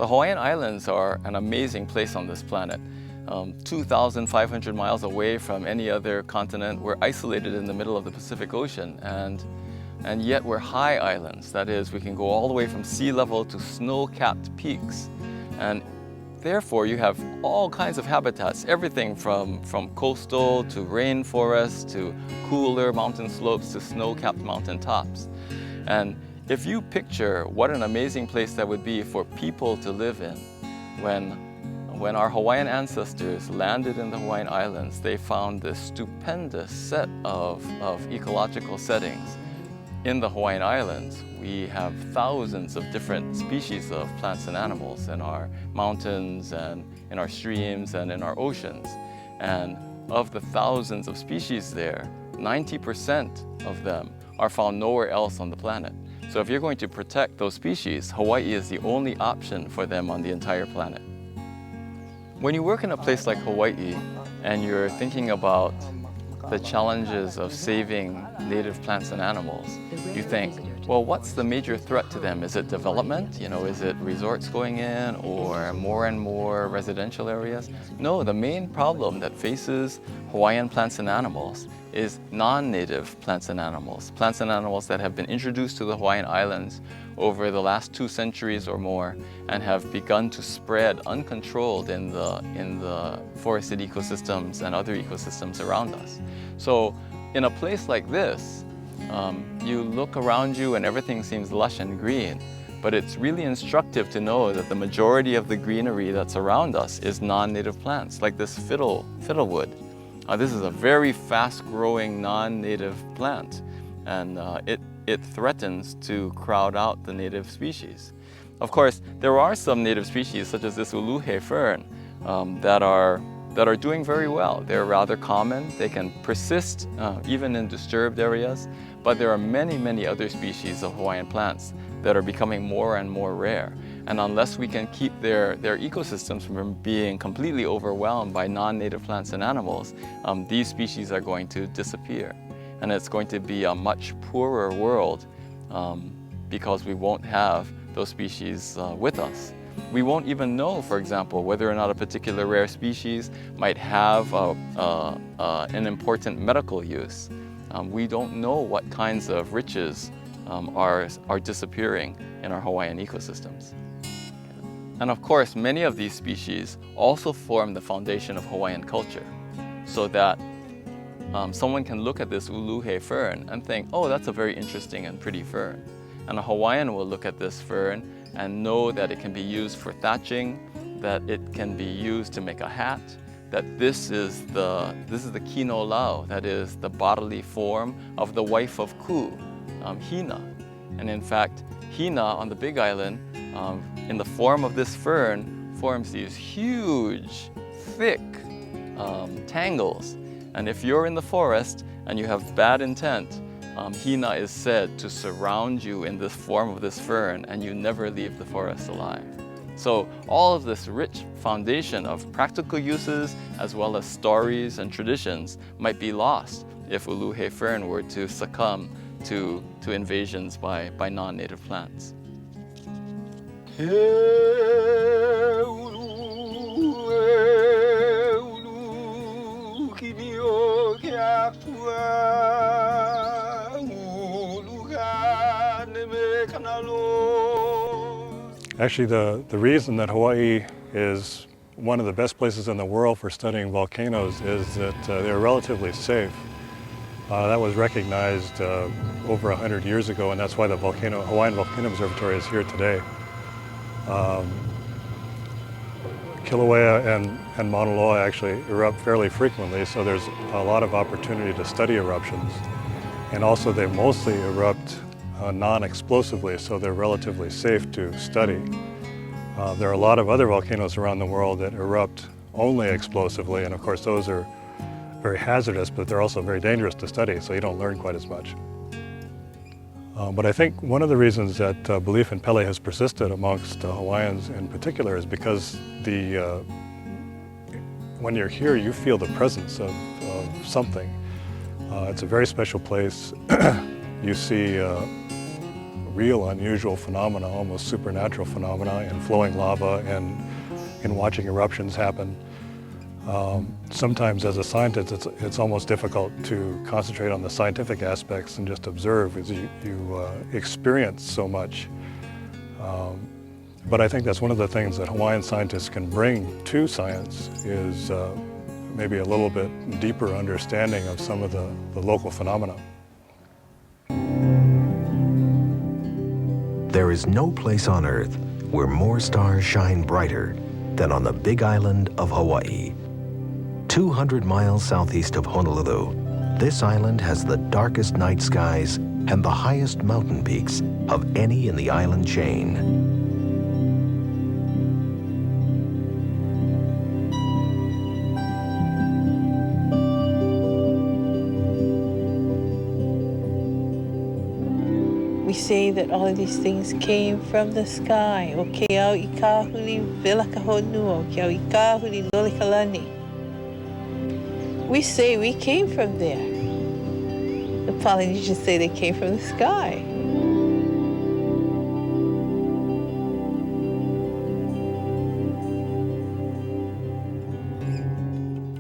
The Hawaiian Islands are an amazing place on this planet. 2,500 miles away from any other continent, we're isolated in the middle of the Pacific Ocean, and yet we're high islands. That is, we can go all the way from sea level to snow-capped peaks. And therefore, you have all kinds of habitats, everything from coastal to rainforest to cooler mountain slopes to snow-capped mountain tops. And if you picture what an amazing place that would be for people to live in, when our Hawaiian ancestors landed in the Hawaiian Islands, they found this stupendous set of ecological settings. In the Hawaiian Islands, we have thousands of different species of plants and animals in our mountains and in our streams and in our oceans. And of the thousands of species there, 90% of them are found nowhere else on the planet. So if you're going to protect those species, Hawaii is the only option for them on the entire planet. When you work in a place like Hawaii and you're thinking about the challenges of saving native plants and animals, you think, well, what's the major threat to them? Is it development? Is it resorts going in or more and more residential areas? No, the main problem that faces Hawaiian plants and animals is non-native plants and animals that have been introduced to the Hawaiian Islands over the last 2 centuries or more and have begun to spread uncontrolled in the forested ecosystems and other ecosystems around us. So in a place like this, you look around you and everything seems lush and green, but it's really instructive to know that the majority of the greenery that's around us is non-native plants, like this fiddlewood. This is a very fast-growing non-native plant, and it threatens to crowd out the native species. Of course, there are some native species, such as this uluhe fern, that are doing very well. They're rather common. They can persist even in disturbed areas, but there are many, many other species of Hawaiian plants that are becoming more and more rare. And unless we can keep their ecosystems from being completely overwhelmed by non-native plants and animals, these species are going to disappear. And it's going to be a much poorer world because we won't have those species with us. We won't even know, for example, whether or not a particular rare species might have an important medical use. We don't know what kinds of riches are disappearing in our Hawaiian ecosystems. And of course, many of these species also form the foundation of Hawaiian culture, so that someone can look at this uluhe fern and think, oh, that's a very interesting and pretty fern. And a Hawaiian will look at this fern and know that it can be used for thatching, that it can be used to make a hat, that this is the kino lau, that is the bodily form of the wife of Ku, Hina. And in fact, Hina on the Big Island, in the form of this fern, forms these huge, thick tangles. And if you're in the forest and you have bad intent, Hina is said to surround you in this form of this fern and you never leave the forest alive. So all of this rich foundation of practical uses as well as stories and traditions might be lost if uluhe fern were to succumb to invasions by non-native plants. Actually, the reason that Hawaii is one of the best places in the world for studying volcanoes is that they're relatively safe. That was recognized over 100 years ago, and that's why the Hawaiian Volcano Observatory is here today. Kilauea and Mauna Loa actually erupt fairly frequently, so there's a lot of opportunity to study eruptions. And also they mostly erupt non-explosively, so they're relatively safe to study. There are a lot of other volcanoes around the world that erupt only explosively, and of course those are very hazardous, but they're also very dangerous to study, so you don't learn quite as much. But I think one of the reasons that belief in Pele has persisted amongst Hawaiians in particular is because when you're here, you feel the presence of something. It's a very special place. You see real unusual phenomena, almost supernatural phenomena in flowing lava and in watching eruptions happen. Sometimes as a scientist, it's almost difficult to concentrate on the scientific aspects and just observe as you experience so much. But I think that's one of the things that Hawaiian scientists can bring to science is maybe a little bit deeper understanding of some of the local phenomena. There is no place on Earth where more stars shine brighter than on the Big Island of Hawaii. 200 miles southeast of Honolulu, this island has the darkest night skies and the highest mountain peaks of any in the island chain. We say that all of these things came from the sky. O ke au I kahuli vela ka honua, o ke au I kahuli lole ka lani. We say we came from there. The Polynesians say they came from the sky.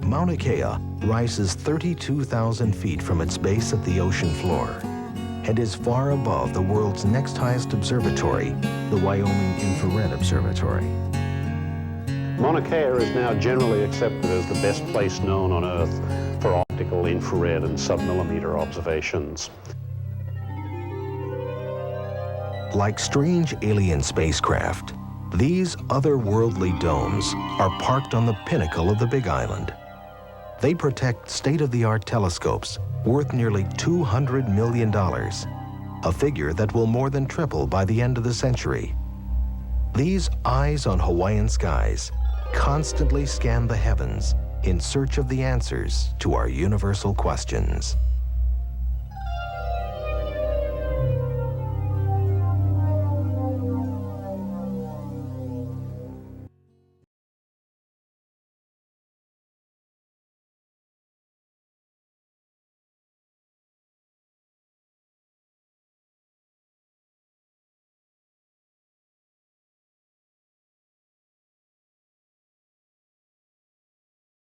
Mauna Kea rises 32,000 feet from its base at the ocean floor and is far above the world's next highest observatory, the Wyoming Infrared Observatory. Mauna Kea is now generally accepted as the best place known on Earth for optical, infrared, and submillimeter observations. Like strange alien spacecraft, these otherworldly domes are parked on the pinnacle of the Big Island. They protect state-of-the-art telescopes worth nearly $200 million, a figure that will more than triple by the end of the century. These eyes on Hawaiian skies constantly scan the heavens in search of the answers to our universal questions.